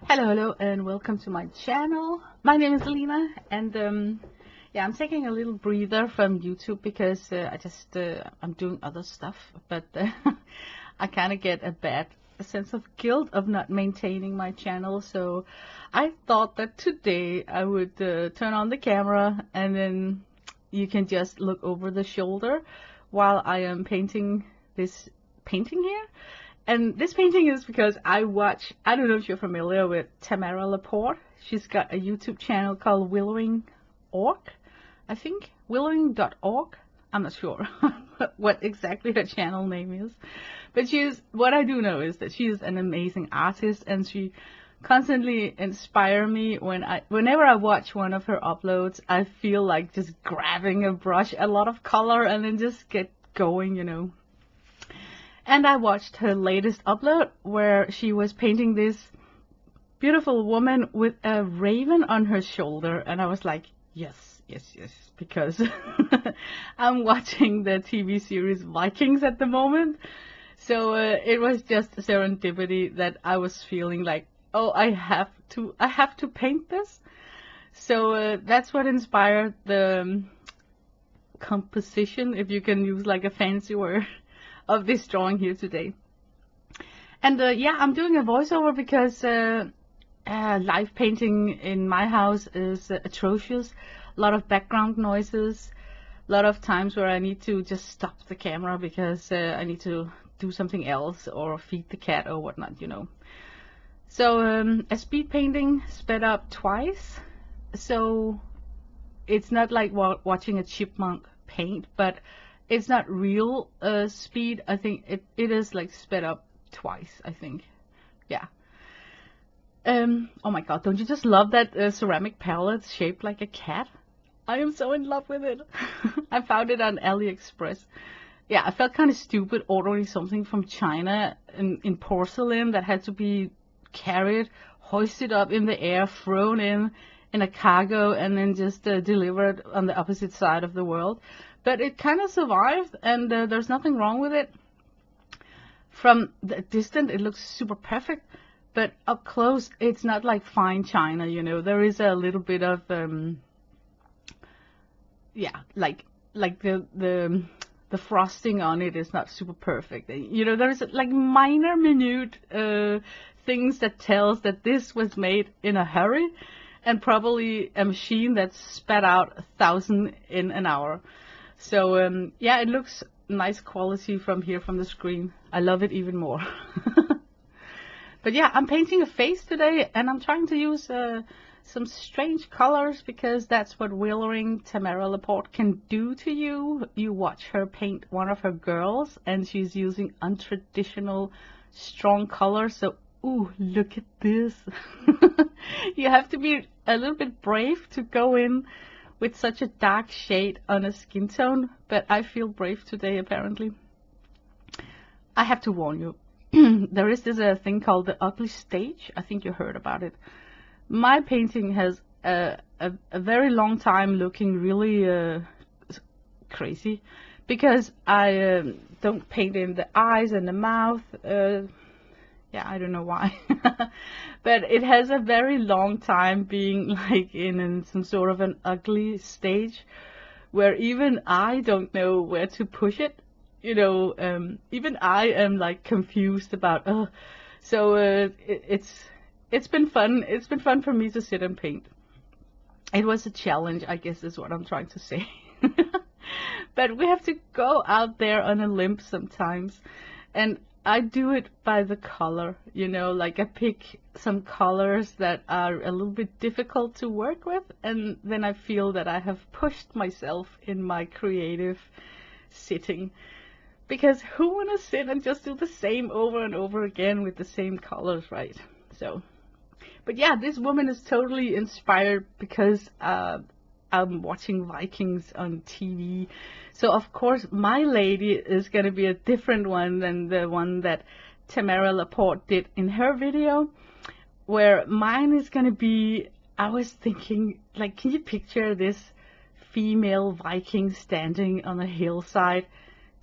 Hello, and welcome to my channel. My name is Lena, and yeah, I'm taking a little breather from YouTube because I'm doing other stuff, but I kind of get a bad sense of guilt of not maintaining my channel. So I thought that today I would turn on the camera, and then you can just look over the shoulder while I am painting this painting here. And this painting is because I don't know if you're familiar with Tamara Laporte. She's got a YouTube channel called Willowing.org, I think. Willowing.org. I'm not sure what exactly her channel name is. But what I do know is that she is an amazing artist, and she constantly inspires me. Whenever I watch one of her uploads, I feel like just grabbing a brush, a lot of color, and then just get going, you know. And I watched her latest upload where she was painting this beautiful woman with a raven on her shoulder. And I was like, yes, because I'm watching the TV series Vikings at the moment. So it was just serendipity that I was feeling like, oh, I have to paint this. So that's what inspired the composition, if you can use like a fancy word, of this drawing here today. And yeah, I'm doing a voiceover because live painting in my house is atrocious. A lot of background noises, a lot of times where I need to just stop the camera because I need to do something else or feed the cat or whatnot, you know. So a speed painting sped up twice, so it's not like watching a chipmunk paint, but it's not real speed. I think it is like sped up twice, I think. Yeah. Oh my god, don't you just love that ceramic palette shaped like a cat? I am so in love with it. I found it on AliExpress. Yeah, I felt kind of stupid ordering something from China in porcelain that had to be carried, hoisted up in the air, thrown in a cargo, and then just delivered on the opposite side of the world. But it kind of survived, and there's nothing wrong with it. From the distance, it looks super perfect, but up close, it's not like fine china, you know. There is a little bit of, yeah, like the frosting on it is not super perfect. You know, there's like minor, minute things that tells that this was made in a hurry, and probably a machine that spat out 1,000 in an hour. So yeah, it looks nice quality from here from the screen. I love it even more. But yeah, I'm painting a face today, and I'm trying to use some strange colors because that's what Willowing Tamara Laporte can do to you. You watch her paint one of her girls, and she's using untraditional strong colors. So ooh, look at this. You have to be a little bit brave to go in with such a dark shade on a skin tone, but I feel brave today, apparently. I have to warn you, there is this thing called the ugly stage. I think you heard about it. My painting has a very long time looking really crazy because I don't paint in the eyes and the mouth. Yeah, I don't know why. But it has a very long time being like in some sort of an ugly stage where even I don't know where to push it. You know, even I am like confused about, so it's been fun. It's been fun for me to sit and paint. It was a challenge, I guess is what I'm trying to say. But we have to go out there on a limb sometimes. And I do it by the color, you know, like I pick some colors that are a little bit difficult to work with, and then I feel that I have pushed myself in my creative sitting. Because who wanna sit and just do the same over and over again with the same colors, right? So, but yeah, this woman is totally inspired because I'm watching Vikings on TV. So of course my lady is going to be a different one than the one that Tamara Laporte did in her video, where mine is going to be, I was thinking, like, can you picture this female Viking standing on a hillside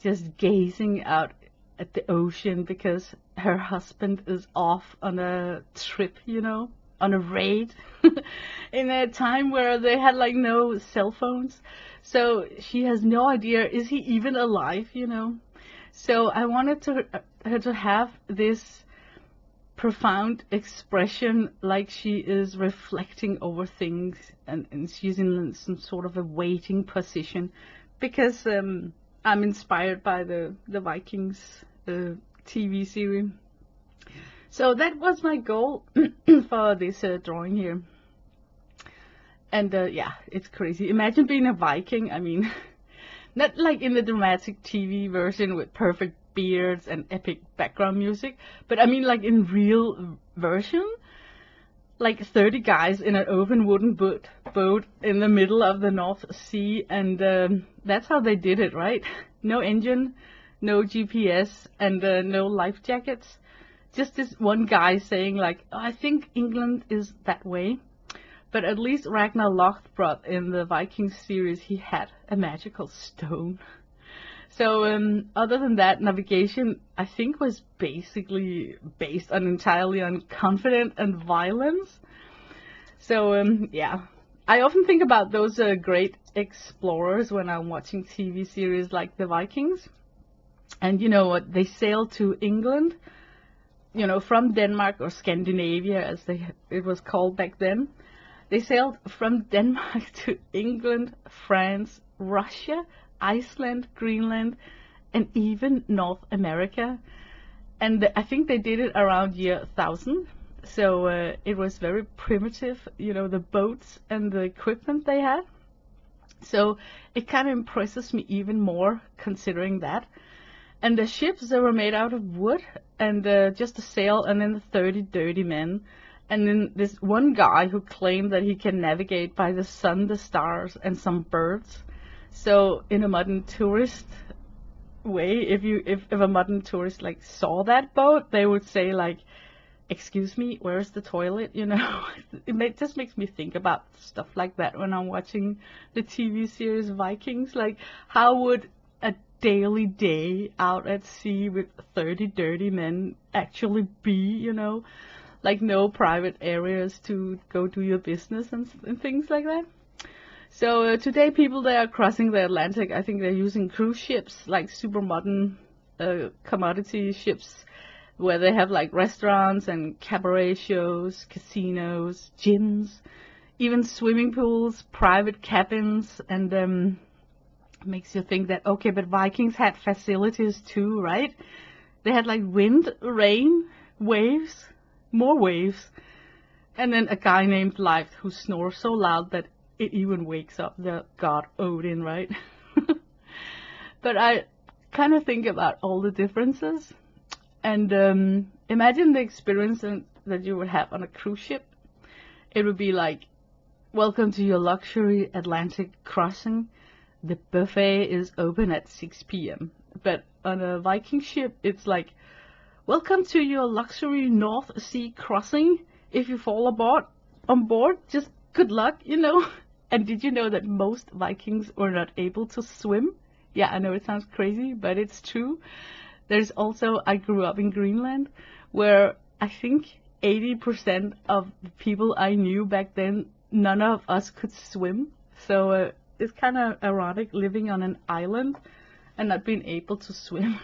just gazing out at the ocean because her husband is off on a trip, you know, on a raid in a time where they had like no cell phones. So she has no idea, is he even alive, you know? So I wanted her to have this profound expression, like she is reflecting over things, and she's in some sort of a waiting position, because I'm inspired by the Vikings TV series. So that was my goal for this drawing here. And yeah, it's crazy. Imagine being a Viking. I mean, not like in the dramatic TV version with perfect beards and epic background music, but I mean like in real version, like 30 guys in an open wooden boat in the middle of the North Sea, and that's how they did it, right? No engine, no GPS, and no life jackets. Just this one guy saying like, oh, I think England is that way. But at least Ragnar Lothbrok in the Vikings series, he had a magical stone. So other than that, navigation, I think, was basically based entirely on confidence and violence. So yeah, I often think about those great explorers when I'm watching TV series like the Vikings. And you know what? They sailed to England, you know, from Denmark, or Scandinavia as it was called back then. They sailed from Denmark to England, France, Russia, Iceland, Greenland, and even North America. And I think they did it around year 1000. So it was very primitive, you know, the boats and the equipment they had. So it kind of impresses me even more considering that. And the ships, they were made out of wood, and just a sail, and then 30 dirty men. And then this one guy who claimed that he can navigate by the sun, the stars, and some birds. So in a modern tourist way, if a modern tourist like saw that boat, they would say like, excuse me, where's the toilet? You know, just makes me think about stuff like that when I'm watching the TV series Vikings. Like, how would a daily day out at sea with 30 dirty men actually be, you know? Like no private areas to go do your business and things like that. So today people, they are crossing the Atlantic. I think they're using cruise ships, like super modern commodity ships, where they have like restaurants and cabaret shows, casinos, gyms, even swimming pools, private cabins, and makes you think that, okay, but Vikings had facilities too, right? They had like wind, rain, waves, more waves, and then a guy named Leif who snores so loud that it even wakes up the god Odin, right? But I kind of think about all the differences, and imagine the experience that you would have on a cruise ship. It would be like, welcome to your luxury Atlantic crossing. The buffet is open at 6 p.m. But on a Viking ship, it's like, welcome to your luxury North Sea crossing. If you fall on board, just good luck, you know. And did you know that most Vikings were not able to swim? Yeah, I know it sounds crazy, but it's true. There's also, I grew up in Greenland, where I think 80% of the people I knew back then, none of us could swim. So it's kind of ironic living on an island and not being able to swim.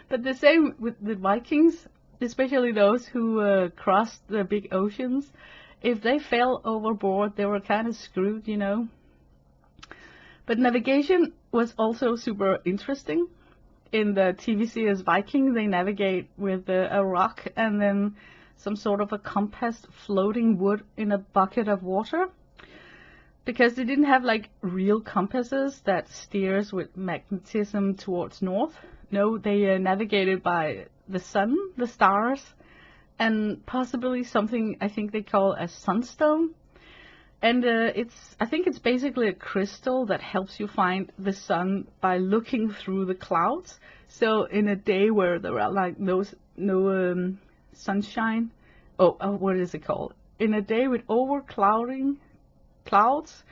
But the same with the Vikings, especially those who crossed the big oceans. If they fell overboard, they were kind of screwed, you know. But navigation was also super interesting. In the TV series Viking, they navigate with a rock and then some sort of a compass floating wood in a bucket of water. Because they didn't have like real compasses that steers with magnetism towards north. No, they navigated by the sun, the stars, and possibly something I think they call a sunstone. And I think it's basically a crystal that helps you find the sun by looking through the clouds. So in a day where there are like no sunshine, what is it called? In a day with overclouding clouds,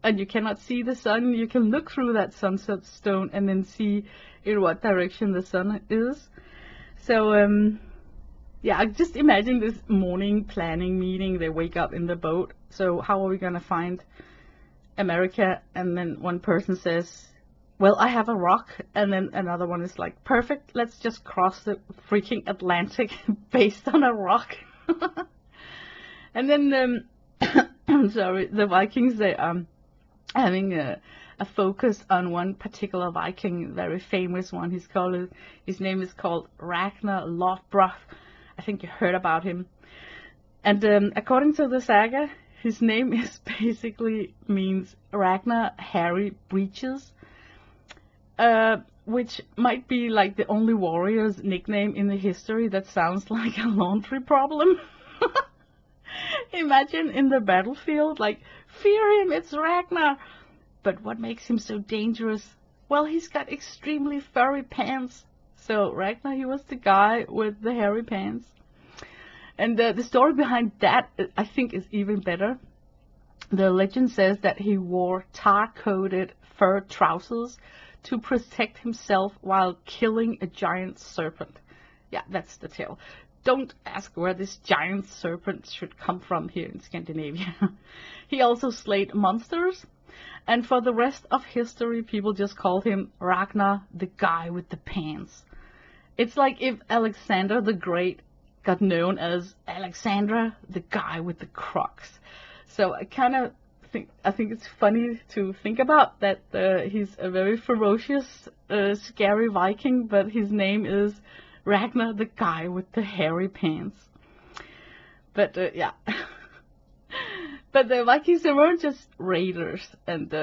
and you cannot see the sun, you can look through that sunset stone and then see in what direction the sun is. So yeah, I just imagine this morning planning meeting. They wake up in the boat. So how are we gonna find America? And then one person says, well, I have a rock. And then another one is like, perfect, let's just cross the freaking Atlantic based on a rock. And then sorry, the Vikings, they having a focus on one particular Viking, very famous one. His name is called Ragnar Lothbrok. I think you heard about him. And according to the saga, his name is basically means Ragnar Hairy Breeches, which might be like the only warrior's nickname in the history that sounds like a laundry problem. Imagine in the battlefield, like, fear him, it's Ragnar. But what makes him so dangerous? Well, he's got extremely furry pants. So Ragnar, he was the guy with the hairy pants. And the story behind that, I think, is even better. The legend says that he wore tar-coated fur trousers to protect himself while killing a giant serpent. Yeah, that's the tale. Don't ask where this giant serpent should come from here in Scandinavia. He also slayed monsters, and for the rest of history, people just called him Ragnar, the guy with the pants. It's like if Alexander the Great got known as Alexandra, the guy with the Crocs. So I think it's funny to think about that he's a very ferocious, scary Viking, but his name is Ragnar, the guy with the hairy pants. But yeah. But the Vikings, they weren't just raiders and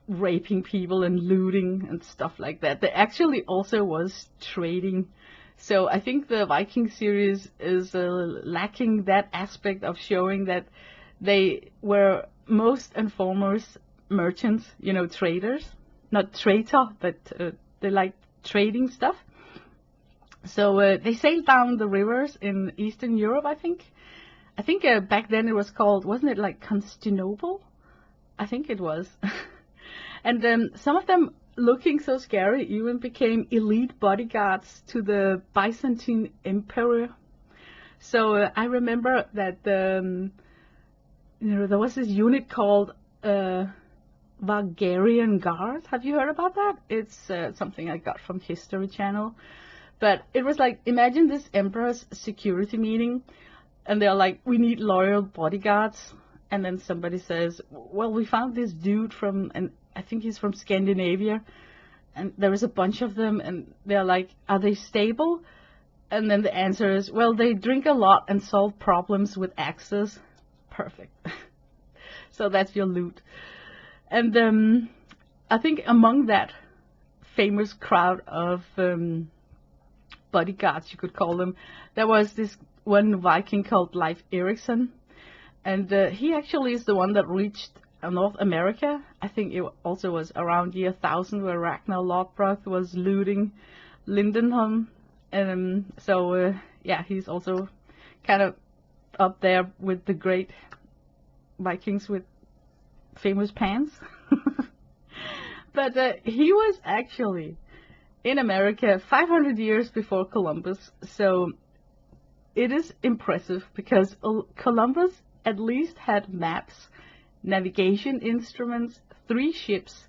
raping people and looting and stuff like that. They actually also was trading. So I think the Viking series is lacking that aspect of showing that they were most and foremost merchants, you know, traders. Not traitor, but they like trading stuff. So they sailed down the rivers in Eastern Europe, I think. I think back then it was called, wasn't it like Constantinople? I think it was. And some of them, looking so scary, even became elite bodyguards to the Byzantine Emperor. So I remember that you know, there was this unit called Bulgarian Guards. Have you heard about that? It's something I got from History Channel. But it was like, imagine this emperor's security meeting, and they're like, we need loyal bodyguards. And then somebody says, well, we found this dude from, and I think he's from Scandinavia, and there is a bunch of them, and they're like, are they stable? And then the answer is, well, they drink a lot and solve problems with axes. Perfect. So that's your loot. And I think among that famous crowd of bodyguards, you could call them, there was this one Viking called Leif Erikson, and he actually is the one that reached North America. I think it also was around year 1000 where Ragnar Lothbrok was looting Lindenholm, and so yeah, he's also kind of up there with the great Vikings with famous pants. But he was actually in America 500 years before Columbus, so it is impressive because Columbus at least had maps, navigation instruments, 3 ships.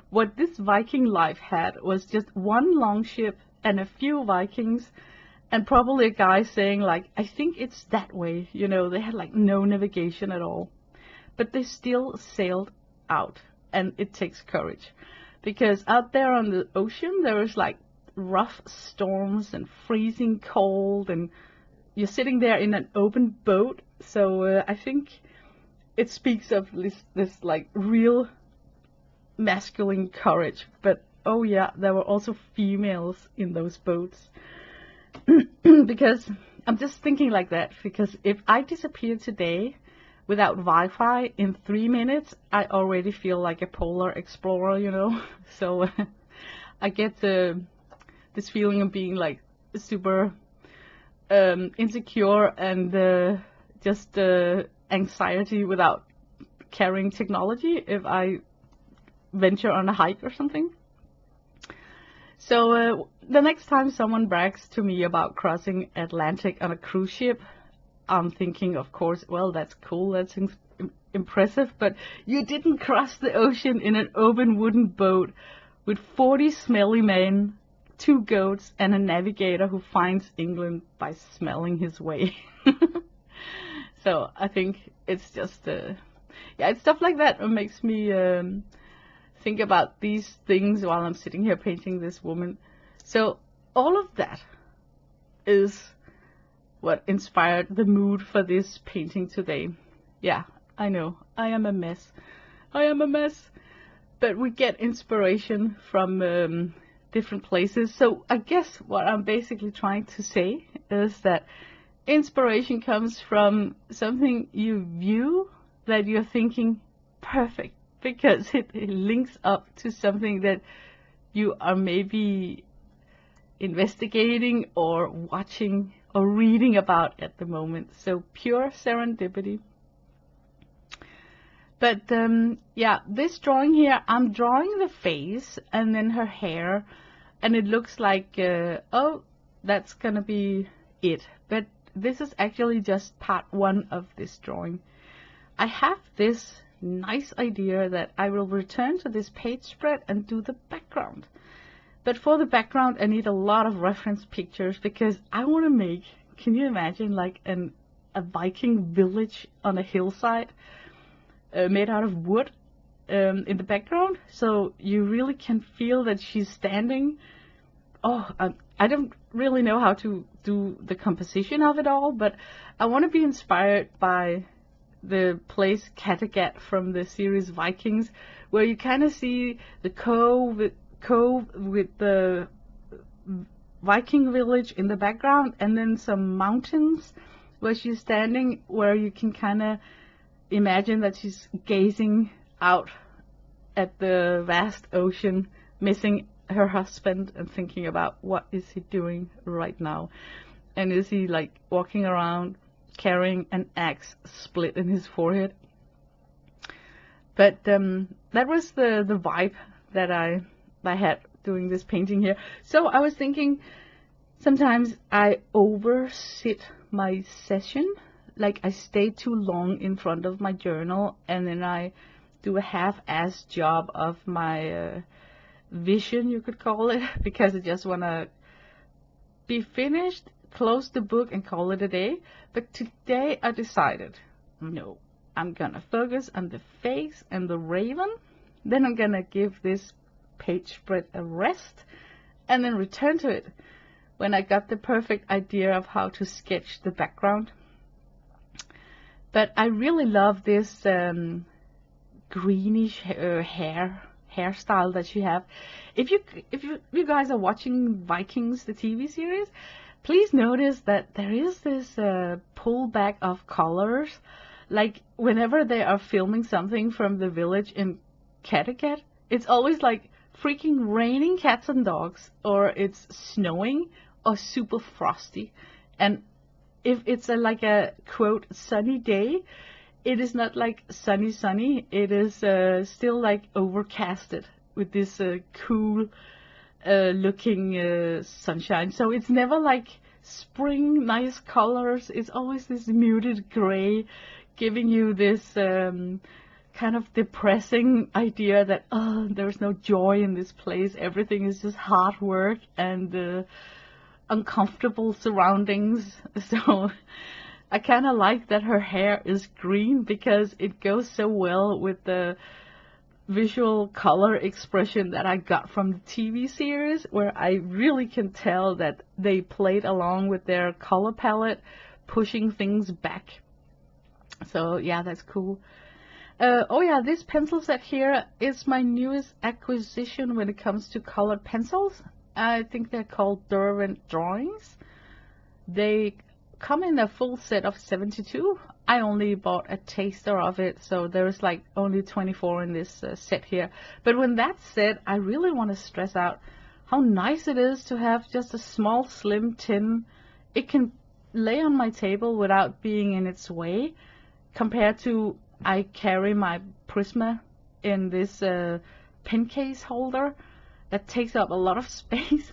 What this Viking life had was just one longship and a few Vikings, and probably a guy saying like, I think it's that way, you know. They had like no navigation at all, but they still sailed out, and it takes courage. Because out there on the ocean, there was like rough storms and freezing cold, and you're sitting there in an open boat. So I think it speaks of this like real masculine courage. But oh yeah, there were also females in those boats. Because I'm just thinking like that, because if I disappear today without Wi-Fi in 3 minutes, I already feel like a polar explorer, you know. So I get this feeling of being like super insecure and just anxiety without carrying technology if I venture on a hike or something. So the next time someone brags to me about crossing Atlantic on a cruise ship, I'm thinking, of course, well, that's cool, that's impressive, but you didn't cross the ocean in an open wooden boat with 40 smelly men, 2 goats, and a navigator who finds England by smelling his way. So I think it's just, yeah, it's stuff like that that makes me think about these things while I'm sitting here painting this woman. So all of that is what inspired the mood for this painting today. Yeah, I know, I am a mess. I am a mess. But we get inspiration from different places. So I guess what I'm basically trying to say is that inspiration comes from something you view that you're thinking perfect, because it links up to something that you are maybe investigating or watching or reading about at the moment. So pure serendipity. But yeah, this drawing here, I'm drawing the face and then her hair, and it looks like, oh, that's gonna be it. But this is actually just part 1 of this drawing. I have this nice idea that I will return to this page spread and do the background. But for the background, I need a lot of reference pictures, because I want to make, can you imagine, like a Viking village on a hillside made out of wood in the background, so you really can feel that she's standing. Oh, I don't really know how to do the composition of it all, but I want to be inspired by the place Kattegat from the series Vikings, where you kind of see the cove with the Viking village in the background, and then some mountains where she's standing, where you can kind of imagine that she's gazing out at the vast ocean, missing her husband and thinking about what is he doing right now, and is he like walking around carrying an axe split in his forehead. But that was the vibe that I had doing this painting here. So I was thinking, sometimes I oversit my session, like I stay too long in front of my journal, and then I do a half-assed job of my vision, you could call it, because I just want to be finished, close the book, and call it a day. But today I decided, no, I'm gonna focus on the face and the raven, then I'm gonna give this page spread a rest, and then return to it when I got the perfect idea of how to sketch the background. But I really love this greenish hairstyle that she have. If you guys are watching Vikings, the TV series, please notice that there is this pullback of colors. Like whenever they are filming something from the village in Kattegat, it's always like freaking raining cats and dogs, or it's snowing, or super frosty. And if it's like a quote sunny day, it is not like sunny, it is still like overcasted with this cool looking sunshine. So it's never like spring nice colors, it's always this muted gray, giving you this kind of depressing idea that, oh, there's no joy in this place, everything is just hard work and uncomfortable surroundings. So I kind of like that her hair is green, because it goes so well with the visual color expression that I got from the TV series, where I really can tell that they played along with their color palette, pushing things back. So yeah, that's cool. Oh yeah, this pencil set here is my newest acquisition when it comes to colored pencils. I think they're called Derwent Drawings. They come in a full set of 72. I only bought a taster of it, so there's like only 24 in this set here. But when that's said, I really want to stress out how nice it is to have just a small slim tin. It can lay on my table without being in its way, compared to I carry my Prisma in this pen case holder that takes up a lot of space.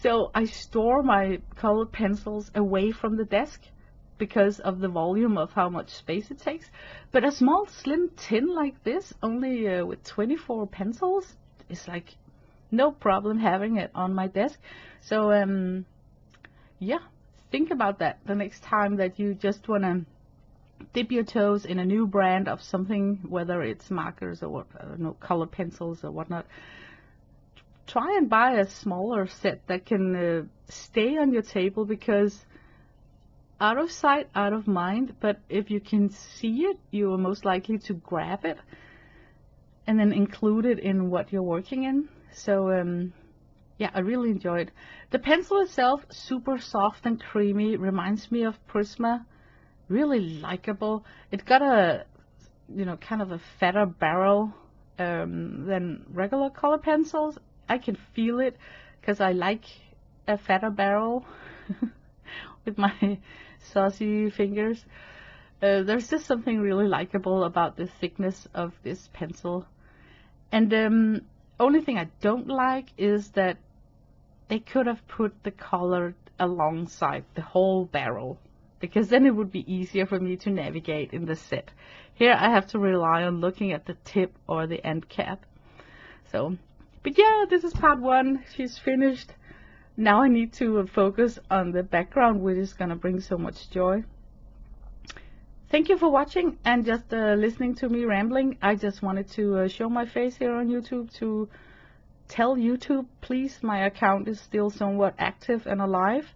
So I store my colored pencils away from the desk because of the volume of how much space it takes. But a small slim tin like this, only with 24 pencils, is like no problem having it on my desk. So yeah, think about that the next time that you just want to dip your toes in a new brand of something, whether it's markers or what, I don't know, color pencils or whatnot. Try and buy a smaller set that can stay on your table, because out of sight, out of mind, but if you can see it, you are most likely to grab it and then include it in what you're working in. So yeah, I really enjoyed the pencil itself. Super soft and creamy, reminds me of Prisma. Really likable. It got a, you know, kind of a fatter barrel than regular color pencils. I can feel it because I like a fatter barrel with my saucy fingers. There's just something really likable about the thickness of this pencil. And only thing I don't like is that they could have put the color alongside the whole barrel, because then it would be easier for me to navigate in the set. Here I have to rely on looking at the tip or the end cap. So, but yeah, this is part one. She's finished. Now I need to focus on the background, which is gonna bring so much joy. Thank you for watching and just listening to me rambling. I just wanted to show my face here on YouTube to tell YouTube, please, my account is still somewhat active and alive.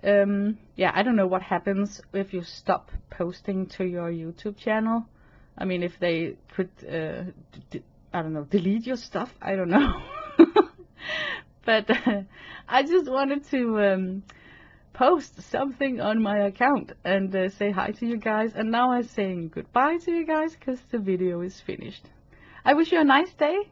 Yeah, I don't know what happens if you stop posting to your YouTube channel. I mean, if they could, I don't know, delete your stuff, I don't know. But I just wanted to post something on my account and say hi to you guys. And now I'm saying goodbye to you guys because the video is finished. I wish you a nice day.